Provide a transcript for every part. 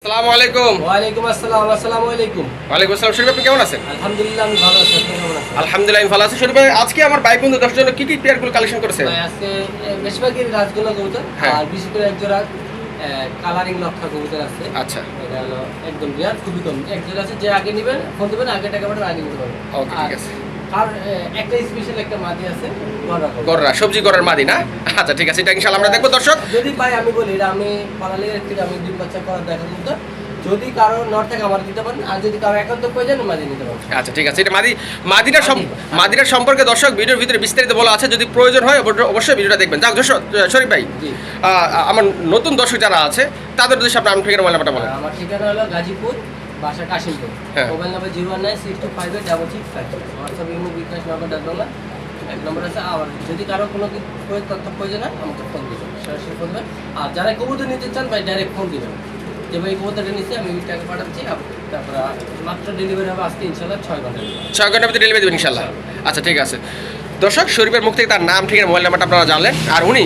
আসসালামু আলাইকুম। ওয়ালাইকুম আসসালাম। আসসালামু আলাইকুম। ওয়ালাইকুম আসসালাম। শরীফ আপনি কেমন আছেন? আলহামদুলিল্লাহ আমি ভালো আছি। আপনি কেমন আছেন? আলহামদুলিল্লাহ আমি ভালো আছি। শরীফ ভাই আজকে আমার ভাই বন্ধু 10 জনের কি কি পেয়ারগুলো কালেকশন করেছেন? ভাই আজকে বেশিরভাগই রাজগোল্লা কবুতর হ্যাঁ। আর বিশেষ করে এক জোড়া কালারিং লক্ষা কবুতর আছে। আচ্ছা। এটা হলো একদম রিয়ার খুবই কম। এক জোড়া আছে যে আগে নেবেন ফোন দিবেন আগে টাকা পাঠাবেন আগে নিতে পারবেন। ওকে ঠিক আছে। আর একটা স্পেশাল একটা মাদি আছে গররা কবুতর। গররা সবজি গররার মাদি না? আচ্ছা ঠিক আছে, এটা ইনশাআল্লাহ আমরা দেখব দর্শক। যদি ভাই আমি বলি এটা আমি পালালির থেকে আমি ডিম বাচ্চা করার দেখা কবুতর। যদি কারো নর থেকে আমার দিতে পারেন আর যদি কারো একান্ত প্রয়োজন মাদি নিতে পারেন। আচ্ছা ঠিক আছে, এটা মাদিটার সম্পর্কে দর্শক ভিডিওর ভিতরে বিস্তারিত বলা আছে, যদি প্রয়োজন হয় অবশ্যই ভিডিওটা দেখবেন। যাক দর্শক, শরীফ ভাই আমার নতুন দর্শক যারা আছে তাদের উদ্দেশ্যে আপনার নাম ঠিকানা মোবাইল নাম্বারটা বলেন। আমার ঠিকানা হলো গাজীপুর, বাসা কাশিমপুর। হ্যাঁ। Mobile number 01962586655। হোয়াটসঅ্যাপ ইমো বিকাশ নাম্বার ডাকবেন, এক নম্বর আছে। আর যদি কারো কোনো তথ্য প্রয়োজন হয় আমাকে ফোন দিবেন, সরাসরি ফোন দিবেন। আর যারা কবুতর নিতে চান ভাই ডাইরেক্ট ফোন দিবেন যে ভাই কবুতরটা নিচ্ছে আমি টাকা পাঠাচ্ছি, তারপরে মাত্র ডেলিভারি হবে আজকে ইনশাল্লাহ 6 ঘন্টা। 6 ঘন্টার ভিতরে ডেলিভারি দেবেন ইনশাআল্লাহ। আচ্ছা ঠিক আছে দর্শক, শরীফের মুখ থেকে তার নাম ঠিকানা মোবাইল নাম্বারটা আপনারা জানলেন। আর উনি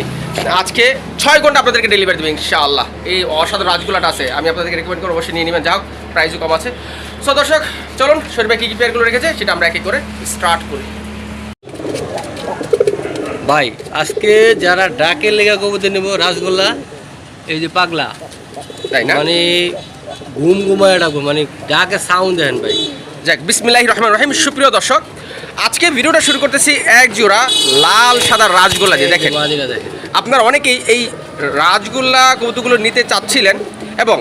আজকে 6 ঘন্টা আপনাদেরকে ডেলিভারি দেবেন ইনশাআল্লাহ। এই অসাধারণ রাজগুলাটা আছে, আমি আপনাদেরকে রেকমেন্ড করবো অবশ্যই নিয়ে নেবেন। যাও প্রাইসও কম আছে। সো দর্শক চলুন শরীফ ভাই কী কী পেয়ারগুলো রেখেছে সেটা আমরা এক এক করে স্টার্ট করি। ভাই আজকে যারা ডাকের লেগা কবুতর নেব রাসগোল্লা, এই যে পাগলা তাই না? মানে ঘুম ঘুমায় ডাকবো, মানে ডাকে সাউন্ড দেন ভাই। যাক বিসমিল্লাহির রহমানির রহিম। সুপ্রিয় দর্শক, আজকে ভিডিওটা শুরু করতেছি এক জোড়া লাল সাদা রাজগোল্লা দিয়ে। দেখেন আপনারা অনেকেই এই রাজগোল্লা কৌতুকগুলো নিতে চাচ্ছিলেন এবং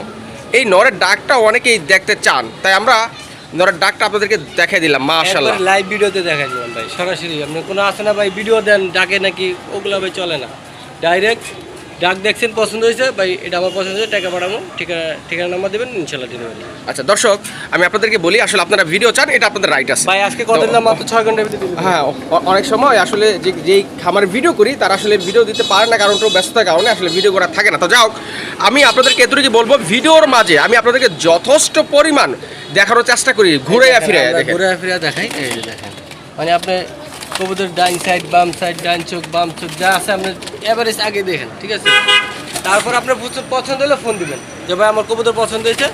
এই নরের ডাকটা অনেকেই দেখতে চান, তাই আমরা নরের ডাকটা আপনাদেরকে দেখাই দিলাম। মাশাআল্লাহ লাইভ ভিডিওতে দেখাই দিলাম ভাই, সরাসরি। আপনি কোনো আছে না ভাই ভিডিও দেন ডাকে নাকি, ওগুলো ভাই চলে না। ডাইরেক্ট ডাক দেখছেন পছন্দ হয়েছে ভাই, এটা আমার পছন্দ হয়েছে, টাকা পাঠাবো, ঠিকানা নাম্বার দেবেন ইনশাল্লাহ ডেলিভারি। আচ্ছা দর্শক, আমি আপনাদেরকে বলি আসলে আপনারা ভিডিও চান, এটা আপনাদের রাইট আছে ভাই আজকে কত দিলাম মাত্র 6 ঘন্টার ভিতরে delivery। হ্যাঁ, অনেক সময় আসলে যেই খামার ভিডিও করি তারা আসলে ভিডিও দিতে পারে না, কারণ একটু ব্যস্ততার কারণে আসলে ভিডিও করা থাকে না। তো যাও, আমি আপনাদেরকে এতটুকু বলবো, ভিডিওর মাঝে আমি আপনাদেরকে যথেষ্ট পরিমাণ দেখানোর চেষ্টা করি, ঘুরে ফিরে দেখাই। এই যে দেখেন, মানে আপনি কবুতর ডাইন সাইড বাম সাইড, ডাইন চোখ বাম চোখ যা আছে আপনি এভারেজ আগে দেখেন, ঠিক আছে? তারপর আপনার পছন্দ হলে ফোন দিবেন যে ভাই আমার কবুতর পছন্দ হয়েছে।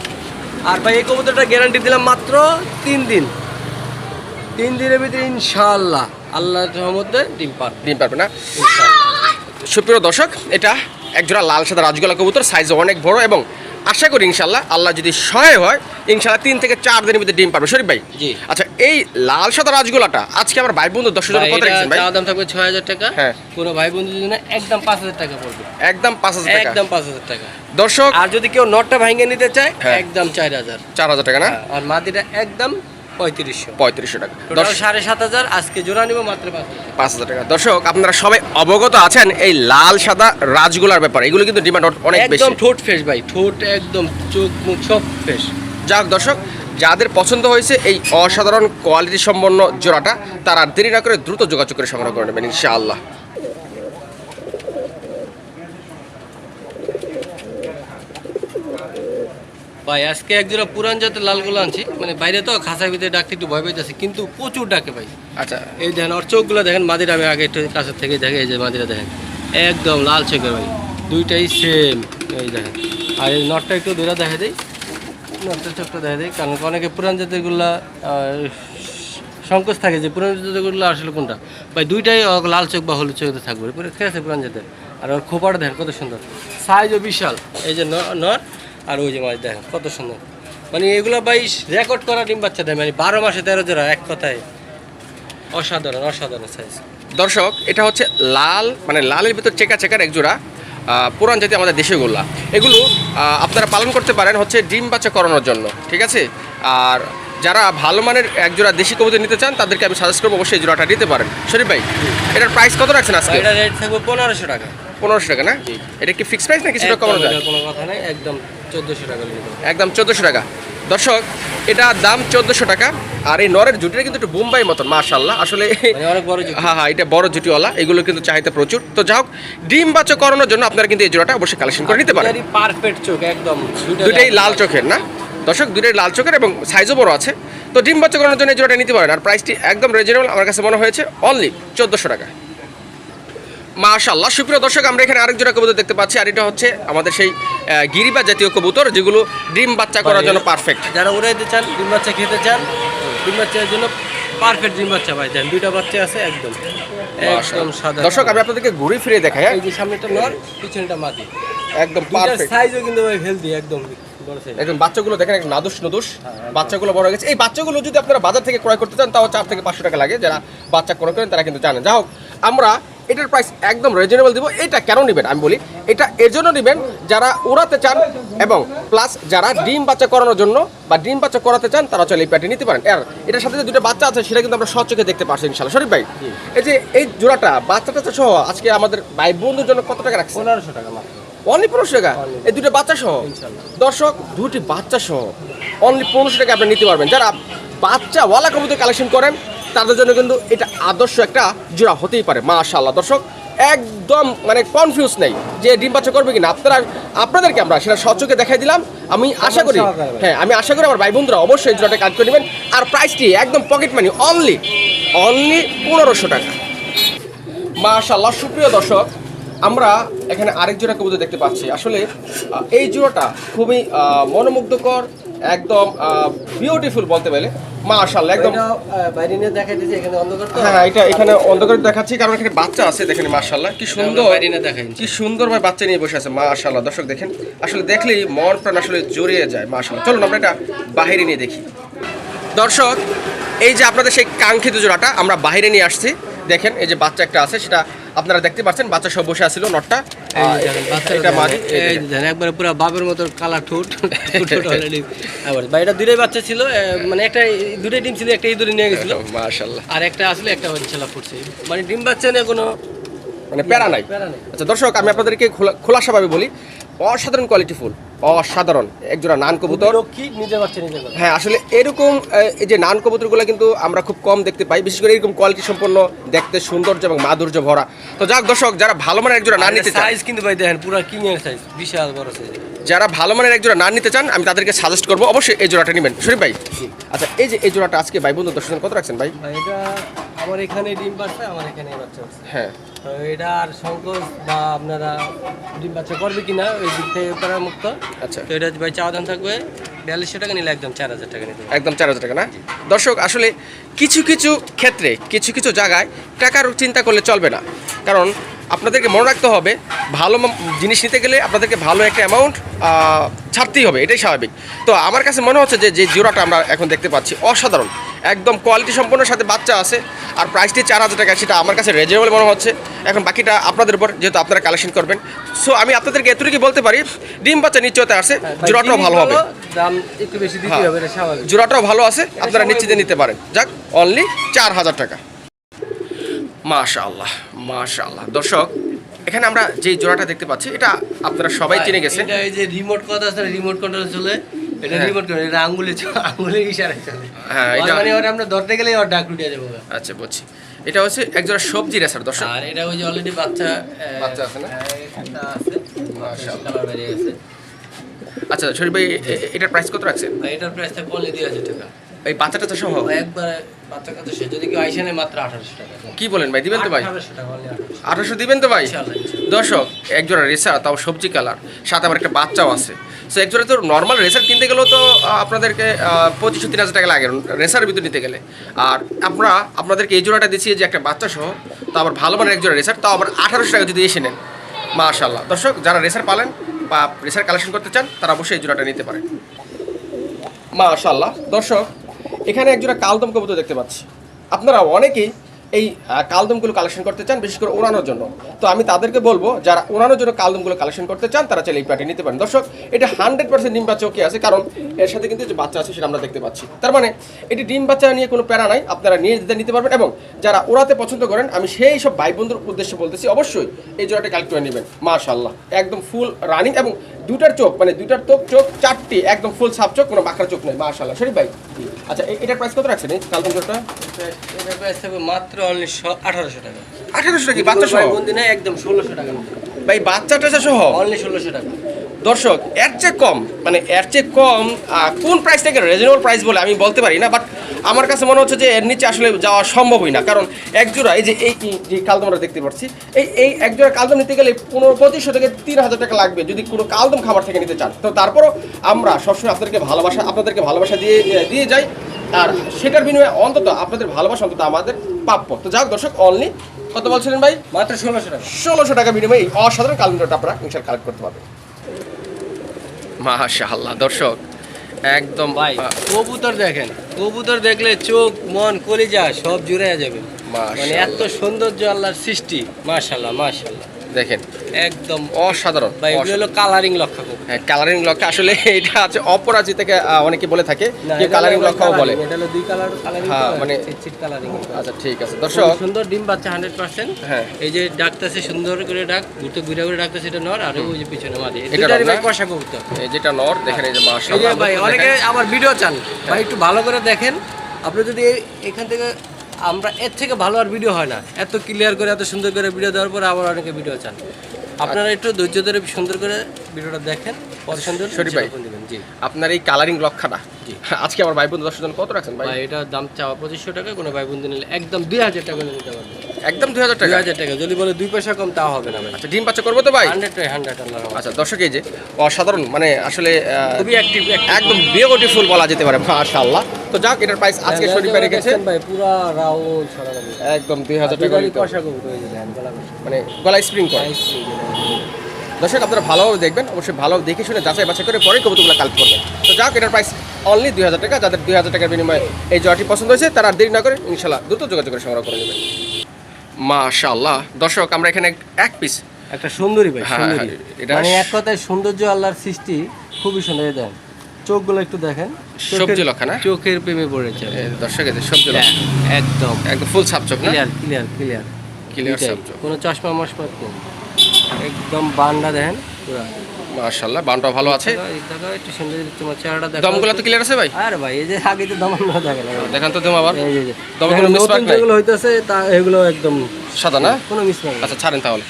আর ভাই এই কবুতরটা গ্যারান্টি দিলাম মাত্র 3 দিন। 3 দিনের ভিতরে ইনশাআল্লাহ আল্লাহর রহমতে ডিম পারবে না। সুপ্রিয় দর্শক, এটা একজোড়া লাল সাদা রাজগোল্লা কবুতর, সাইজ অনেক বড় এবং আশা করি ইনশাল্লাহ আল্লাহ যদি সহায় হয় ইনশাল্লাহ 3 থেকে 4 দিনের ভিতরে ডিম পারবে। শরীফ ভাই জি। আচ্ছা, এই লাল সাদা রাজগোল্লাটা আজকে আমার ভাই বন্ধু 10 জন কত রেখেছেন ভাই? দাম থাকবে 6000 টাকা। হ্যাঁ। কোনো ভাই বন্ধুর জন্য একদম 5000 টাকা পড়বে। একদম 5000 টাকা। একদম 5000 টাকা দর্শক, আর যদি কেউ নটটা ভাঙিয়ে নিতে চায় হ্যাঁ, একদম 4000 টাকা না? আর মাদিটা একদম 3500 টাকা। 7500। আজকে জোড়া নিব মাত্র 5000 টাকা। দর্শক আপনারা সবাই অবগত আছেন এই লাল সাদা রাজগোল্লার ব্যাপারে, এগুলো কিন্তু ডিমান্ড অনেক বেশি। একদম ঠোঁট ফ্রেশ ভাই, ঠোঁট একদম চোখ মুখ সব ফ্রেশ। যাক দর্শক, যাদের পছন্দ হয়েছে এই অসাধারণ কোয়ালিটি সম্পন্ন জোড়াটা, তারা দেরি না করে দ্রুত যোগাযোগ করে সংগ্রহ করে নেবেন ইনশাআল্লাহ। ভাই আজকে এক জোড়া পুরান জাতের লালগুলো আনছি, মানে বাইরে তো খাঁচার ভিতরে ডাকতে একটু ভয় পেয়েছে, কিন্তু প্রচুর ডাকে ভাই। আচ্ছা, এই দেখেন ওর চোখগুলো দেখেন, মাদিরা আমি আগে একটু কাছের থেকে দেখে, এই যে মাদিরা দেখেন একদম লাল চোখের ভাই, দুইটাই সেম। এই দেখেন, আর এই নটটা একটু দূরে দেখা দেয়, নটটা চোখটা দেখা দেয়, কারণ অনেকে পুরান জাতেরগুলা সংকোচ থাকে যে পুরান জাতেরগুলো আসলে কোনটা। ভাই দুইটাই লাল চোখ বা হলুদ চোখে থাকবে, ঠিক আছে পুরান জাতের। আর ওর খোপাটা দেখেন কত সুন্দর, সাইজও বিশাল। এই যে নর আর ওই যে মাছ দেখেন কত সুন্দর, মানে এগুলো ভাই রেকর্ড করা ডিম বাচ্চা দেয়, মানে 12 মাসে 13 জোড়া, এক কথায় অসাধারণ সাইজ। দর্শক এটা হচ্ছে লাল, মানে লালের ভিতর চেকার এক জোড়া পুরান জাতি আমাদের দেশে গোল্লা। এগুলো আপনারা পালন করতে পারেন হচ্ছে ডিম বাচ্চা করানোর জন্য, ঠিক আছে? আর যারা ভালো মানের এক জোড়া দেশি কবুতর নিতে চান তাদেরকে আমি সাজেস্ট করবো অবশ্যই এই জোড়াটা নিতে পারেন। শরীফ ভাই এটার প্রাইস কত রাখছেন আজকে? এটা রেট থাকবে 1500 টাকা। 1500 টাকা না? এটা কি ফিক্সড প্রাইস না কিছুটা কমানো যায়? কোনো কথা নাই, একদম 1400 টাকা নিয়ে দেবো। একদম 1400 টাকা। দর্শক এটা দাম 1400 টাকা। আর এই নরের জুটিটা কিন্তু একটু বোম্বাই মতন, মাশাআল্লাহ, আসলে অনেক বড় জুটি। হ্যাঁ, এটা বড় জুটিওয়ালা, এগুলো কিন্তু চাহিদা প্রচুর। তো যাই হোক, ডিম বাচ্চা করানোর জন্য আপনারা কিন্তু এই জোড়াটা অবশ্যই কালেকশন করে নিতে পারেন। পারফেক্ট চোখ একদম, দুইটাই লাল চোখের না দর্শক, দুইটাই লাল চোখের এবং সাইজও বড় আছে। তো ডিম বাচ্চা করানোর জন্য এই জোড়াটা নিতে পারেন। আর প্রাইসটি একদম রিজনেবল আমার কাছে মনে হয়েছে, অনলি 1400 টাকা। মাশাআল্লাহ, সুপ্রিয় দর্শক, আমরা এখানে আরেক জোড়া কবুতর দেখতে পাচ্ছি, আর এটা হচ্ছে আমাদের সেই গিরিবাজ জাতীয় কবুতর, যেগুলো ডিম বাচ্চা করার জন্য পারফেক্ট। যারা উড়াইতে চান, ডিম বাচ্চা খেতে চান, ডিম বাচ্চার জন্য পারফেক্ট ডিম বাচ্চা ভাই দেন। দুইটা বাচ্চা আছে একদম একদম সাদা। দর্শক, আমি আপনাদেরকে ঘুরে ফিরে দেখাই। এই যে সামনেটা নর, পিছনটা মাদি, একদম দুইটার পারফেক্ট সাইজও কিন্তু ভাই হেলদি, একদম বড় সাইজ। একদম বাচ্চাগুলো দেখেন, একদম নাদুস নদুস বাচ্চাগুলো বড় হয়ে গেছে। এই বাচ্চাগুলো যদি আপনারা বাজার থেকে ক্রয় করতে চান, তাও 4 থেকে 500 টাকা লাগে। যারা বাচ্চা ক্রয় করেন তারা কিন্তু জানেন। যাই হোক, আমরা এটার প্রাইস একদম রিজনেবল দিব। এটা কেন নেবেন আমি বলি, এটা এর জন্য নেবেন যারা উড়াতে চান এবং প্লাস যারা ডিম বাচ্চা করানোর জন্য বা ডিম বাচ্চা করাতে চান, তারা চলে এই প্যাটে নিতে পারেন। আর এটার সাথে যে দুটো বাচ্চা আছে সেটা কিন্তু আমরা সচক্ষে দেখতে পাচ্ছি ইনশাআল্লাহ। শরীফ ভাই, এই যে এই জোড়াটা বাচ্চাটা সহ আজকে আমাদের ভাই বন্ধুর জন্য কত টাকা রাখছেন? 1500 টাকা মাত্র। অনলি 1500 টাকা এই দুটো বাচ্চা সহ? দর্শক, দুটি বাচ্চা সহ অনলি 1500 টাকা আপনি নিতে পারবেন। যারা বাচ্চাওয়ালা কবুতর কালেকশন করেন তাদের জন্য কিন্তু এটা আদর্শ একটা জোড়া হতেই পারে। মাশাআল্লাহ দর্শক, একদম মানে কনফিউজ নেই যে ডিম বাচ্চা করবে কিনা। আপনাদেরকে আমরা সেটা সচক্ষে দেখাই দিলাম। আমি আশা করি, হ্যাঁ আমি আশা করি আমার ভাই বন্ধুরা অবশ্যই এই জোড়াটা কাজ করে নেবেন। আর প্রাইসটি একদম পকেট মানি, অনলি 1500 টাকা। মাশাআল্লাহ, সুপ্রিয় দর্শক, আমরা এখানে আরেক জোড়া কবুতর দেখতে পাচ্ছি। আসলে এই জোড়াটা খুবই মনোমুগ্ধকর, একদম বিউটিফুল বলতে গেলে। মাশাআল্লাহ, একদম বাইরে নিয়ে দেখাইতেছি, এখানে অন্ধকার তো। হ্যাঁ, এটা এখানে অন্ধকার দেখাচ্ছি কারণ এখানে বাচ্চা আছে। দেখেন মাশাআল্লাহ কি সুন্দর, বাইরে নিয়ে দেখাই, কি সুন্দর ভাবে বাচ্চা নিয়ে বসে আছে। মাশাআল্লাহ দর্শক, দেখেন আসলে দেখলেই মন প্রাণ আসলে জড়িয়ে যায়। মাশাআল্লাহ, চলুন আমরা এটা বাইরে নিয়ে দেখি। দর্শক, এই যে আপনাদের সেই কাঙ্ক্ষিত জোড়াটা আমরা বাইরে নিয়ে আসছি। দেখেন এই যে বাচ্চা একটা আছে, সেটা আপনারা দেখতে পাচ্ছেন। বাচ্চা সব বসে আছিল, নটটা এটা মাদি, এই দেখেন একবারে পুরো বাবের মতো কালা ঠোঁট অলরেডি। আবার ভাই এটা দুইটাই বাচ্চা ছিল, মানে একটা দুইটাই ডিম ছিল, একটা ইঁদুরে নিয়ে গেছিল মাশাআল্লাহ, আর একটা আসলে একটা ইনশাআল্লাহ ফুটছে। মানে ডিম বাচ্চা নিয়ে কোনো মানে প্যারা নাই। আচ্ছা দর্শক, আমি আপনাদেরকে খোলাসাভাবে বলি, অসাধারণ কোয়ালিটিফুল, অসাধারণ একজোড়া নান কবুতর। নিজে বাচ্চা নিজে করে। হ্যাঁ, আসলে এরকম এই যে নান কবুতরগুলো কিন্তু আমরা খুব কম দেখতে পাই, বিশেষ করে এরকম কোয়ালিটি সম্পন্ন, দেখতে সৌন্দর্য এবং মাধুর্য ভরা। তো যাক দর্শক, যারা ভালো মানের একজোড়া নান নিতে চান, সাইজ কিন্তু ভাই দেখেন পুরো কিং এর সাইজ, বিশাল বড় সাইজ। যারা ভালো মানের একজোড়া নান নিতে চান, আমি তাদেরকে সাজেস্ট করবো অবশ্যই এই জোড়াটা নেবেন। শরীফ ভাই, আচ্ছা এই যে এই জোড়াটা আজকে ভাই বন্ধু দর্শন কত রাখছেন ভাই? ভাই এটা আমার এখানে ডিম বাচ্চা, আমার এখানে বাচ্চা আছে। হ্যাঁ, তো এটা আর সংকোচ বা আপনারা ডিম বাচ্চা করবে কিনা ওই দিক থেকে করার মুক্ত। আচ্ছা, তো এটা ভাই চাওয়া দাম থাকবে 4200 টাকা, নিলে একদম 4000 টাকা নিতে হবে। একদম 4000 টাকা না? দর্শক, আসলে কিছু কিছু ক্ষেত্রে কিছু কিছু জায়গায় টাকার চিন্তা করলে চলবে না, কারণ আপনাদেরকে মনে রাখতে হবে ভালো জিনিস নিতে গেলে আপনাদেরকে ভালো একটা অ্যামাউন্ট ছাড়তেই হবে, এটাই স্বাভাবিক। তো আমার কাছে মনে হচ্ছে যে যে জোড়াটা আমরা এখন দেখতে পাচ্ছি অসাধারণ, একদম কোয়ালিটি সম্পন্ন, সাথে বাচ্চা আছে, আর প্রাইসটি 4000 টাকা, সেটা আমার কাছে রিজনেবল মনে হচ্ছে। এখন বাকিটা আপনাদের উপর, যেহেতু আপনারা কালেকশন করবেন। সো আমি আপনাদেরকে এতটুকু বলতে পারি, ডিম বাচ্চা নিশ্চয়তা আছে, জোড়াটাও ভালো হবে, দাম একটু বেশি দিতে হবে, এটা স্বাভাবিক। জোড়াটাও ভালো আছে, আপনারা নিশ্চিন্তে নিতে পারেন। যাক, অনলি 4000 টাকা। মাশাআল্লাহ, মাশাআল্লাহ দর্শক, এখানে আমরা যে জোড়াটা দেখতে পাচ্ছি এটা আপনারা সবাই চিনে গেছেন। এটা এই যে রিমোট কথা আছে, রিমোট কন্ট্রোল চলে, এটা রিমোট কন্ট্রোল, এটা আঙ্গুলের ইশারায় চলে। হ্যাঁ, এটা মানে ওটা আমরা ধরতে গেলে ওর ডাক উঠে যাবে। আচ্ছা, বুঝছি। এটা হচ্ছে একজোড়া সবজি রেসার দর্শক। আর এটা ওই যে অলরেডি বাচ্চা আছে না? একটা আছে, মাশাআল্লাহ কালার বেরিয়ে গেছে। আচ্ছা শরীফ ভাই, এটার প্রাইস কত রাখছেন? ভাই এটার প্রাইস থাকবে অনলি 2000 টাকা। এই বাচ্চাটা তো সহ একবার বাচ্চা কাছে সে যদি কেউ আইসে নেয় মাত্র 1800 টাকা। কি বলেন ভাই, দিবেন তো ভাই? 1800 টাকা, অনলি 1800। 1800 দিবেন তো ভাই? ইনশাআল্লাহ। দর্শক, একজোড়া রেসার, তাও সবজি কালার, সাথে আবার একটা বাচ্চাও আছে। সো একজোড়া তো নর্মাল রেসার কিনতে গেলেও তো আপনাদেরকে 2500-3000 টাকা লাগে রেসারের ভিতর নিতে গেলে। আর আপনাদেরকে এই জোড়াটা দিচ্ছি যে একটা বাচ্চা সহ, তো আবার ভালো মানের একজোড়া রেসার, তাও আবার 1800 টাকা যদি এসে নেন। মাশাআল্লাহ দর্শক, যারা রেসার পালেন বা রেসার কালেকশন করতে চান, তারা অবশ্যই এই জোড়াটা নিতে পারেন। মাশাআল্লাহ দর্শক, এখানে একজোড়া কালদম কবুতর দেখতে পাচ্ছি। আপনারা অনেকেই এই কালদমগুলো কালেকশন করতে চান, বিশেষ করে ওড়ানোর জন্য। তো আমি তাদেরকে বলবো, যারা ওড়ানোর জন্য কালদমগুলো কালেকশন করতে চান, তারা চাইলে এই প্যাটে নিতে পারেন। দর্শক, এটা 100% ডিম বাচ্চা ওকে আছে, কারণ এর সাথে কিন্তু যে বাচ্চা আছে সেটা আমরা দেখতে পাচ্ছি। তার মানে এটি ডিম বাচ্চা নিয়ে কোনো প্যারা নাই, আপনারা নিয়ে যেতে নিতে পারবেন। এবং যারা ওড়াতে পছন্দ করেন, আমি সেই সব ভাই বন্ধুর উদ্দেশ্যে বলতেছি, অবশ্যই এই জোড়াটা কালেক্ট করে নেবেন। মাশাআল্লাহ, একদম ফুল রানিং, এবং দুটার চোখ, মানে দুটার চোখ চারটি একদম ফুল সাপ চোখ, কোনো বাঁকড়া চোখ নেই। মাশাআল্লাহ শরীফ ভাই, আচ্ছা এটার প্রাইস কত রাখছেন এই কালদম জোড়াটা? এটার প্রাইস থাকবে মাত্র অনলি 1800 টাকা। 1800 টাকা? বাচ্চা সহ? বন্দি না, একদম 1600 টাকা ভাই, বাচ্চাটা সহ অনলি 1600 টাকা। দর্শক, এর চেয়ে কম, মানে এর চেয়ে কম কোন প্রাইস থেকে রিজনেবল প্রাইস বলে আমি বলতে পারি না, বাট আমার কাছে মনে হচ্ছে যে এর নিচে আসলে যাওয়া সম্ভবই না, কারণ এক জোড়া এই যে যে কালদম আমরা দেখতে পাচ্ছি, এই এক জোড়া কালদম নিতে গেলে 2500 থেকে 3000 টাকা লাগবে যদি কোনো কালদম খাবার থেকে নিতে চান। তো তারপরও আমরা সবসময় আপনাদেরকে ভালোবাসা দিয়ে যাই, আর সেটার বিনিময়ে অন্তত আপনাদের ভালোবাসা অন্তত আমাদের প্রাপ্য। তো যাক দর্শক, অনলি কত বলছিলেন ভাই? মাত্র 1600 টাকা। 1600 টাকা বিনিময়ে এই অসাধারণ কালদমটা আপনারা ইনশাআল্লাহ কালেক্ট করতে পারবেন। মাশাআল্লাহ দর্শক, একদম ভাই কবুতর দেখেন, কবুতর দেখলে চোখ মন কলিজা সব জুড়ে যাবে। মানে এত সৌন্দর্য আল্লাহর সৃষ্টি, মাশাআল্লাহ মাশাআল্লাহ। দেখেন একদম অসাধারণ। ভাই এগুলো হলো কালারিং লক্ষা কবুতর। হ্যাঁ, কালারিং লক্ষা আসলে এটা আছে অপরাজিতাকে অনেকে বলে থাকে যে কালারিং লক্ষাও বলে। এটা হলো দুই কালার কালারিং, হ্যাঁ মানে চিট কালারিং। আচ্ছা ঠিক আছে দর্শক, সুন্দর ডিম বাচ্চা 100%। হ্যাঁ এই যে ডাকতেছে সুন্দর করে ডাক, ঘুরতে ঘুরে ঘুরে ডাকতেছে, এটা নর, আর ওই যে পিছনে মাদি, এটা এটারই ভাই কষা কবুতর। এই যেটা নর দেখেন, এই যে এই যে মাশাআল্লাহ। ভাই অনেকে আবার ভিডিও চান, ভাই একটু ভালো করে দেখেন। আপনি যদি এখান থেকে, আমরা এর থেকে ভালো আর ভিডিও হয় না, এত ক্লিয়ার করে এত সুন্দর করে ভিডিও দেওয়ার পরে আবার অনেকে ভিডিও চান। আপনারা একটু ধৈর্য ধরে সুন্দর করে ভিডিওটা দেখেন, পছন্দ শরীফ ভাই, জি। আপনার এই কালারিং লক্ষাটা আজকে আমার ভাই বন্ধু 10 জন কত রাখছেন ভাই? ভাই এটা দাম চাওয়া 2500 টাকা, কোনো ভাই বন্ধু নিলে একদম 2000 টাকা নিতে পারবেন। একদম 2000 টাকা? 2000 টাকা, যদি বলে 2 পয়সা কম তাও হবে না ভাই। আচ্ছা, ডিম বাচ্চা করবো তো ভাই? 100 আল্লাহ। আচ্ছা দর্শক, এই যে অসাধারণ, মানে আসলে খুবই অ্যাক্টিভ, একদম বিউটিফুল বলা যেতে পারে, মাশাআল্লাহ। তো যাক, এটার প্রাইস আজকে শরীফ ভাই রেখেছে ভাই পুরো রাউন্ড ছড়ানো, একদম 2000 টাকা কষা কবুতর, এই যে দেখেন গলা কষা, মানে গলা স্প্রিং করে। দর্শক আপনারা ভালোভাবে দেখবেন, অবশ্যই ভালো দেখে শুনে যাচাই বাছাই করে পরে কবুতরগুলো কালেক্ট করবেন। তো যাক, এটার প্রাইস অনলি 2000 টাকা। যাদের 2000 টাকার বিনিময়ে এই জোড়াটি পছন্দ হয়েছে তারা আর দেরি না করে ইনশাআল্লাহ দ্রুত যোগাযোগ করে সংগ্রহ করে নেবেন। মাশাআল্লাহ দর্শক, আমরা এখানে এক পিস একটা সুন্দরী ভাই, হ্যাঁ, সুন্দরী। এটা মানে এক কথায় সৌন্দর্য আল্লাহর সৃষ্টি, খুবই সুন্দর। দেন চোখগুলো একটু দেখেন, সবজি লক্ষা না? চোখের প্রেমে পড়েছে দর্শক, এই যে সবজি লক্ষা, একদম একদম ফুল ছাপ চোখ না? ক্লিয়ার ক্লিয়ার ক্লিয়ার ক্লিয়ার ছাপ চোখ, কোনো চশমা মশমা নেই, একদম বান্ডা দেখেন পুরো। মাশাআল্লাহ, বানটা ভালো আছে। এই দেখো একটু সুন্দর, তোমার চেহারাটা দেখো। দমগুলো তো ক্লিয়ার আছে ভাই? আরে ভাই এই যে আগে তো দম না থাকে না, দেখান তো দম আবার। এই যে দমগুলো মিসমার্ক নাই? যেগুলো হইতাছে তা এগুলো একদম সাদা না? কোনো মিসমার্ক না। আচ্ছা ছাড়েন তাহলে।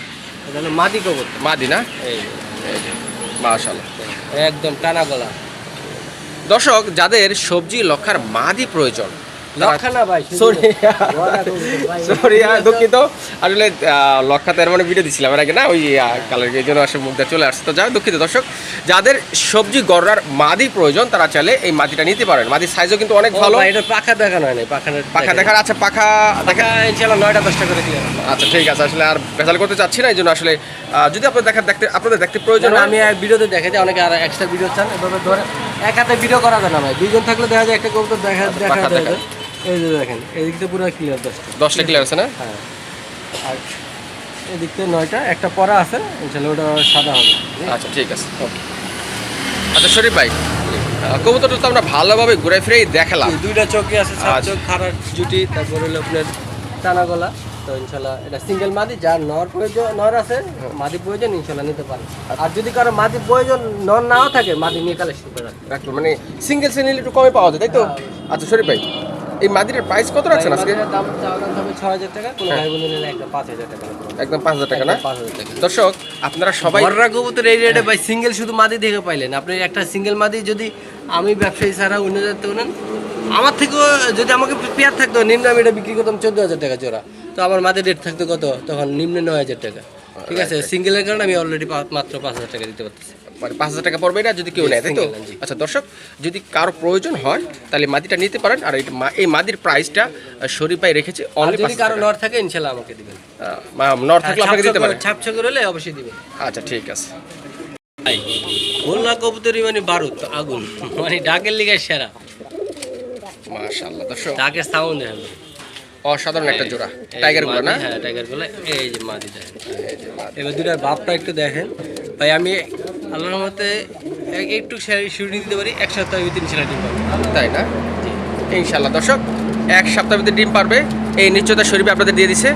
এটা হলো মাদি কবুতর, মাদি না? এই যে মাশাআল্লাহ, একদম টানা গলা। দর্শক যাদের সবজি লক্ষার মাদি প্রয়োজন, লক্ষা না ভাই, সরি সরি দুঃখিত, আসলে লক্ষাতে এর মানে ভিডিও দিচ্ছিলাম এর আগে না, ওই কালার এই জন্য আসলে মুখটা চলে আসছে। তো যাই দুঃখিত দর্শক, যাদের সবজি গড়ার মাদি প্রয়োজন তারা চাইলে এই মাদিটা নিতে পারেন। মাদির সাইজও কিন্তু অনেক ভালো। এটা পাখা দেখানো হয় না, পাখা দেখার, আচ্ছা পাখা দেখা ইনশাআল্লাহ 9টা 10টা করে দিয়ে। আচ্ছা ঠিক আছে, আসলে আর ভেজাল করতে চাচ্ছি না, এই জন্য আসলে যদি আপনাদের দেখতে প্রয়োজন হয়, আমি এক ভিডিওতে দেখে যে অনেকে আর এক্সট্রা ভিডিও চান, এভাবে ধরে এক হাতে ভিডিও করা যায় না ভাই, দুইজন থাকলে দেখা যায় একটা কবুতর দেখা যায়। এই যে দেখেন এদিকটা পুরো ক্লিয়ার, 10টা ক্লিয়ার আছে না? হ্যাঁ, আর এদিকটা 9টা, একটা পরা আছে, ইনশাআল্লাহ ওটা সাদা হবে। আচ্ছা ঠিক আছে, ওকে। আচ্ছা শরীফ ভাই, কবুতরটা তো আমরা ভালোভাবে ঘুরে ফিরেই দেখালাম। দুইটা চোখে আছে, সাত আচ্ছা। চোখ, খাড়ার জুটি, তারপর হলো আপনার টানা গলা। তো ইনশাআল্লাহ এটা সিঙ্গেল মাদি, যার নর প্রয়োজন, নর আছে মাদি প্রয়োজন ইনশাআল্লাহ নিতে পারেন। আর যদি কারো মাদি প্রয়োজন নর নাও থাকে, মাদি নিয়ে কালেকশন করে রাখবেন। মানে সিঙ্গেল সিঙ্গেল একটু কমে পাওয়া যায়, তাই তো? আচ্ছা শরীফ ভাই, এই মাদিরের প্রাইস কত রাখছেন আজকে? দাম চাওয়া দাম হবে 6000 টাকা, কোনো ভাই বোন নিলে একদম 5000 টাকা। একদম 5000 টাকা না? 5000 টাকা। দর্শক আপনারা সবাই বড়রা কবুতর এই রেটে ভাই সিঙ্গেল শুধু মাদি দেখে পাইলেন। আপনি একটা সিঙ্গেল মাদি যদি আমি ব্যবসায়ী ছাড়া অন্য যাতে নেন, আমার থেকেও যদি আমাকে পেয়ার থাকতো, নিম্ন আমি এটা বিক্রি করতাম 14000 টাকা জোড়া, তো আমার মাদি রেট থাকতো কত তখন? নিম্ন 9000 টাকা। ঠিক আছে, সিঙ্গেলের কারণে আমি অলরেডি মাত্র 5000 টাকা দিতে পারতেছি। মানে 5000 টাকা পড়বে এটা যদি কেউ নেয়, তাই তো? জি। আচ্ছা দর্শক, যদি কারো প্রয়োজন হয় তাহলে মাদিটা নিতে পারেন। আর এই মাদির প্রাইসটা শরীফ ভাই রেখেছে আর অনলি যদি কারো নর থাকে ইনশাআল্লাহ আমাকে দিবেন। নর থাকলে আপনাকে দিতে পারেন। ছাপছা করে হলে অবশ্যই দিবেন। আচ্ছা ঠিক আছে। ভাই গোল্লা কবুতরই মানে বারুদ, আগুন, মানে ডাকের লিগে সেরা। মাশাআল্লাহ দর্শক, ডাকের সাউন্ড দেখেন, অসাধারণ একটা জোড়া টাইগার গুলো না? হ্যাঁ টাইগার গুলো। এই যে মাদি দেখেন, এবার দুটার ভাবটা একটু দেখেন ভাই। আমি আল্লাহর রহমতে একটু শুরু দিতে পারি, এক সপ্তাহ ভিতরে ইনশাআল্লাহ ডিম পাবো, তাই না? ইনশাআল্লাহ দর্শক, এক সপ্তাহের ভিতরে ডিম পারবে এই নিশ্চয়তা শরীফ আপনাদের দিয়ে দিছে।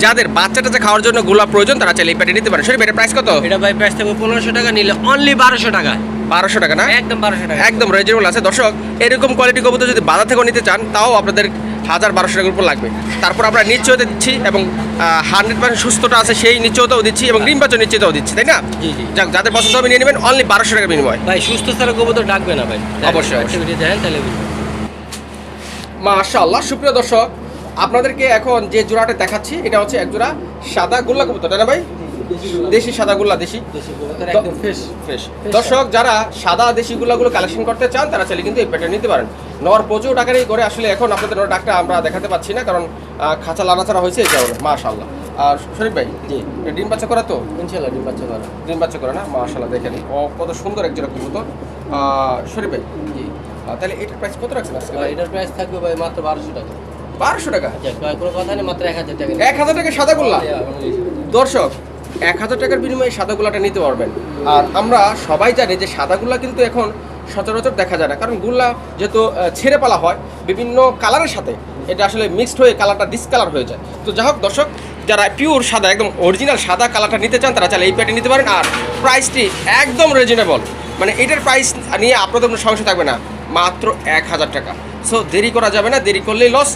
যাদের বাচ্চাটা খাওয়ার জন্য গোলাপ প্রয়োজন তারা চাইলে এই প্যাটে নিতে পারে। শরীফ এর প্রাইস কত? এটা ভাই প্রাইস থাকবে 1500 টাকা, নিলে অনলি 1200 টাকা। 1200 টাকা না? একদম 1200 টাকা, একদম রিজনেবল আছে দর্শক। এরকম কোয়ালিটি কবুতর যদি বাজার থেকেও নিতে চান তাও আপনাদের 1000-1200 টাকার উপর লাগবে। তারপর আমরা নিশ্চয়তা দিচ্ছি এবং 100% সুস্থতা আছে সেই নিশ্চয়তাও দিচ্ছি এবং ডিম বাচ্চা নিশ্চয়তাও দিচ্ছি, তাই না? জি জি। যাক, যাদের পছন্দ হবে নিয়ে নেবেন অনলি 1200 টাকার বিনিময়। ভাই সুস্থ ছাড়া কবুতর ডাকবে না ভাই, অবশ্যই। দেখেন তাহলে বুঝবেন। মাশাআল্লাহ। সুপ্রিয় দর্শক, আপনাদেরকে এখন যে জোড়াটা দেখাচ্ছি এটা হচ্ছে এক জোড়া সাদা গোল্লা কবুতর, তাই না ভাই? দেশি সাদা গোল্লা, দেশি একদম ফ্রেশ। দর্শক যারা সাদা দেশি গুলাগুলো কালেকশন করতে চান তারা চাইলে কিন্তু এই প্যাটার্ন নিতে পারেন। নর প্রচুর টাকারই করে আসলে এখন আপনাদের নর ডাকটা আমরা দেখাতে পাচ্ছি না, কারণ খাঁচা লাড়াচাড়া হয়েছে এই কারণে। মাশাআল্লাহ। আর শরীফ ভাই, জি, ডিম বাচ্চা করা তো? ইনশাআল্লাহ ডিম বাচ্চা করা। ডিম বাচ্চা করে না? মাশাআল্লাহ, দেখেন ও কত সুন্দর এক জোড়া কবুতর। শরীফ ভাই, জি, তাহলে এটার প্রাইস কত রাখছেন আজকে? ভাই এটার প্রাইস থাকবে ভাই মাত্র 1200 টাকা। 1200 টাকা? কোনো কথা নেই, মাত্র 1000 টাকা। 1000 টাকা সাদা গোল্লা? দর্শক, 1000 টাকার বিনিময়ে সাদা গোল্লাটা নিতে পারবেন। আর আমরা সবাই জানি যে সাদা গোল্লা কিন্তু এখন সচরাচর দেখা যায় না, কারণ গোল্লা যেহেতু ছেড়ে পালা হয় বিভিন্ন কালারের সাথে, এটা আসলে মিক্সড হয়ে কালারটা ডিসকালার হয়ে যায়। তো যাই হোক দর্শক, যারা পিওর সাদা একদম অরিজিনাল সাদা কালারটা নিতে চান তারা চাইলে এই প্যাটে নিতে পারেন। আর প্রাইসটি একদম রিজনেবল, মানে এটার প্রাইস নিয়ে আপনাদের কোনো সমস্যা থাকবে না, মাত্র 1000 টাকা। সো দেরি করা যাবে না, দেরি করলেই লস।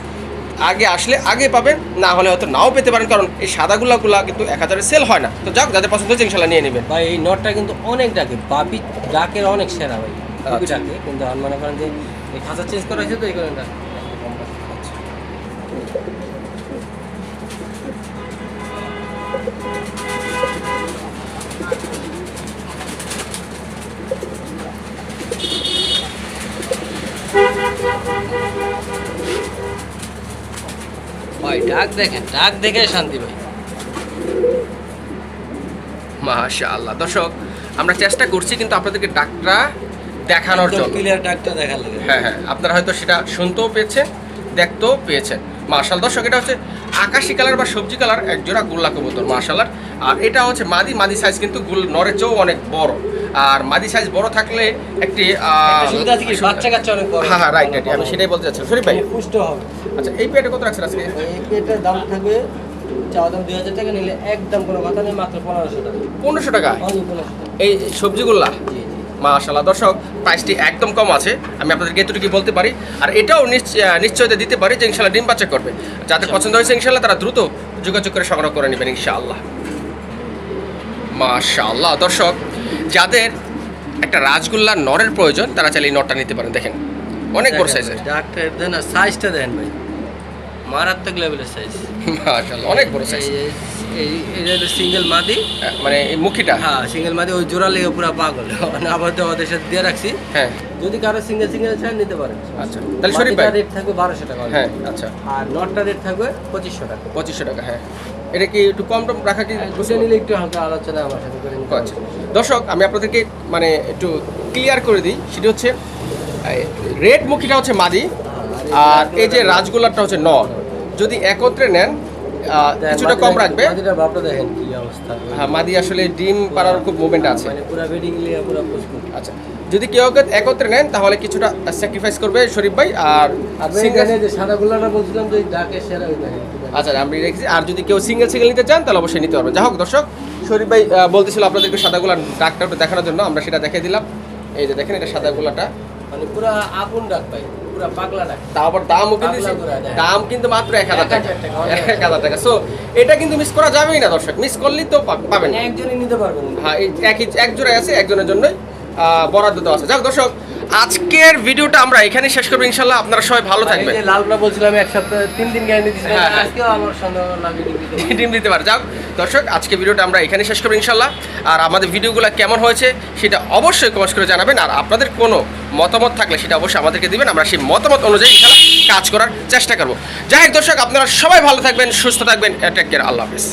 আগে আসলে আগে পাবেন, না হলে হয়তো নাও পেতে পারেন, কারণ এই সাদাগুলা কিন্তু 1000-এ সেল হয় না। তো যাক, যাদের পছন্দ হচ্ছে ইনশাল্লাহ নিয়ে নেবেন। ভাই এই নটটা কিন্তু অনেক ডাকে, বাপি ডাকের অনেক সেরা ভাই, খুবই আচ্ছা। ডাকে। কিন্তু আর মনে করেন যে এই খাঁচা চেঞ্জ করা হয়েছে তো এই কারণে ডাকে। ভাই ডাক দেখেন, ডাক দেখে শান্তি ভাই। মাশাআল্লাহ। দর্শক, আমরা চেষ্টা করছি কিন্তু আপনাদেরকে ডাকটা দেখানোর জন্য। ক্লিয়ার ডাকটা দেখার লাগে। হ্যাঁ হ্যাঁ, আপনারা হয়তো সেটা শুনতেও পেয়েছেন, দেখতেও পেয়েছেন। মাশাআল্লাহ। দর্শক, এটা হচ্ছে আকাশি কালার বা সবজি কালার এক জোড়া গোল্লা কবুতর, মাশাআল্লাহ। আর এটা হচ্ছে মাদি সাইজ কিন্তু নরের চেয়েও অনেক বড়। আর মাদি সাইজ বড় থাকলে একটি সুবিধা আছে কি, বাচ্চা কাচ্চা অনেক বড়। হ্যাঁ হ্যাঁ, রাইট রাইট, আমি সেটাই বলতে চাচ্ছিলাম। শরীফ ভাই, পুষ্ট হবে। আচ্ছা এই পেটে কত রাখছেন আজকে? এই পেটের দাম থাকবে, চাওয়া দাম 2000 টাকা, নিলে একদম কোনো কথা নেই, মাত্র 1500 টাকা। 1500 টাকা অনলি 1500 টাকা। এই সবজিগুলা? জি জি। মাশাআল্লাহ। দর্শক, প্রাইসটি একদম কম আছে, আমি আপনাদেরকে এতটুকু বলতে পারি। আর এটাও নিশ্চয়তা দিতে পারি যে ইনশাআল্লাহ ডিম বাচ্চা করবে। যাদের পছন্দ হয়েছে ইনশাআল্লাহ তারা দ্রুত যোগাযোগ করে সংগ্রহ করে নেবেন ইনশাআল্লাহ। মাশাআল্লাহ। দর্শক, যাদের একটা রাজগোল্লার নরের প্রয়োজন তারা চাইলে এই নরটা নিতে পারেন। দেখেন অনেক বড় সাইজের। ডাকটা দেন আর সাইজটা দেন ভাই, মারাত্মক লেভেলের সাইজ। মাশাআল্লাহ, অনেক বড় সাইজ। এটা হলো সিঙ্গেল মাদি, মানে এই মুখিটা? হ্যাঁ সিঙ্গেল মাদি, ওই জোড়া লেগে পুরো পাগল। মানে আবার তো ওদের সাথে দিয়ে রাখছি, হ্যাঁ। যদি কারো সিঙ্গেল চান নিতে পারেন। আচ্ছা, তাহলে শরীফ ভাই, রেট থাকবে 1200 টাকা। হ্যাঁ আচ্ছা। আর নটটা রেট থাকবে 2500 টাকা। 2500 টাকা, হ্যাঁ। এটা কি একটু কম টম রাখা কি? বুঝে নিলে একটু হালকা আলোচনা আমার সাথে করে নিতে আচ্ছা দর্শক, আমি আপনাদেরকে মানে একটু ক্লিয়ার করে দিই, সেটা হচ্ছে রেড মুখিটা হচ্ছে মাদি, আর এই যে রাজগোল্লাটা হচ্ছে নর। যদি একত্রে নেন কিছুটা কম রাখবে। মাদিটা বাপটা দেখেন কি অবস্থা। হ্যাঁ, মাদি আসলে ডিম পাড়ার খুব মুভমেন্ট আছে, মানে পুরো বেডিং লিয়া পুরো পুষ্পুর। আচ্ছা, যদি কেউ একত্রে নেন তাহলে কিছুটা স্যাক্রিফাইস করবে শরীফ ভাই। আর সিঙ্গেল যে সাদা গুলাটা বলছিলাম যে ডাকে সেরা ওই দেখেন। আচ্ছা, আমি রেখেছি। আর যদি কেউ সিঙ্গেল নিতে চান তাহলে অবশ্যই নিতে পারবে। যাই হোক দর্শক, শরীফ ভাই বলতেছিল আপনাদেরকে সাদাগুলা ডাকটা দেখানোর জন্য, আমরা সেটা দেখিয়ে দিলাম। এই যে দেখেন, এটা সাদাগুলাটা মানে পুরো আপন ডাক ভাই, পুরো পাগলা ডাক। তারপর দামও কিন্তু দাম কিন্তু মাত্র 1000 টাকা। 1000 টাকা। সো এটা কিন্তু মিস করা যাবেই না দর্শক, মিস করলেই তো পাবেন। একজনই নিতে পারবেন। হ্যাঁ, এই এক জোড়ায় আছে, একজনের জন্যই বরাদ্দ দেওয়া আছে। যাক দর্শক, আজকের ভিডিওটা আমরা এখানেই শেষ করবো ইনশাল্লাহ। আপনারা সবাই ভালো থাকবেন। এই যে লালটা বলছিলাম এক সপ্তাহ 3 দিন গ্যারান্টি দিছিলাম, হ্যাঁ, হ্যাঁ। আজকেও আমার সন্দেহ লাগে ডিম দিতে পারে। যাক দর্শক, আজকে ভিডিওটা আমরা এখানে শেষ করবো ইনশাল্লাহ। আর আমাদের ভিডিওগুলো কেমন হয়েছে সেটা অবশ্যই কমেন্ট করে জানাবেন। আর আপনাদের কোনো মতামত থাকলে সেটা অবশ্যই আমাদেরকে দিবেন, আমরা সেই মতামত অনুযায়ী ইনশাল্লাহ কাজ করার চেষ্টা করবো। যাই হোক দর্শক, আপনারা সবাই ভালো থাকবেন, সুস্থ থাকবেন। টেক কেয়ার, আল্লাহ হাফেজ।